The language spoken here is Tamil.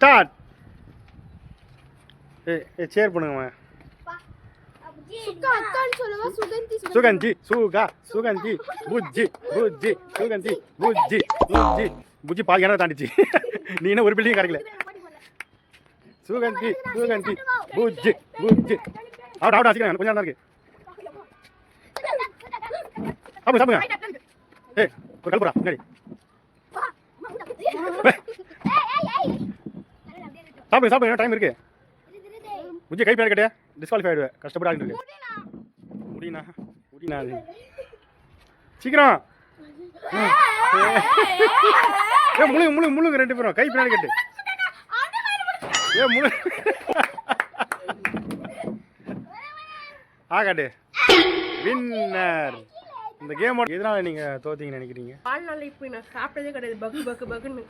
ஸ்டார்ட். சேர் பண்ணுங்க. சுகந்தி சுகா சுகந்தி புஜ்ஜி புஜ்ஜி சுகந்தி புஜ்ஜி புஜ்ஜி புஜ்ஜி பாதி கிணறு தாண்டிச்சு. நீ என்ன ஒரு பில்டிங் கிடைக்கல. சுகந்தி சுகந்தி புஜ்ஜி புஜ்ஜி அவுட் அவுட் ஆசிக்கிறேன். கொஞ்சம் நேரம் இருக்கு. சாப்பிடுங்க சாப்பிடுங்க. ஒரு கல்புரா முன்னாடி சாப்பிடுங்க சாப்பிடுங்க. டைம் இருக்கு. புஜ்ஜி கை பேர் கேட்டே டிஸ்குவாலிஃபை ஆயிடுவேன். கஷ்டப்பட்டு ஆகிட்டு இருக்கு. முடியுண்ணா முடியுண்ணா அது சீக்கிரம். முழுங்க முழுங்க முழுங்க 2 பேரும் கை பின்னாடி கட்டு. முழு ஆகாட்டு வின்னர். இந்த கேமோட எதனால நீங்க தோத்தீங்கன்னு நினைக்கிறீங்க? வாழ்நாள் இப்போ நான் சாப்பிட்டதே கிடையாது. பக்கு பக்கு பக்குன்னு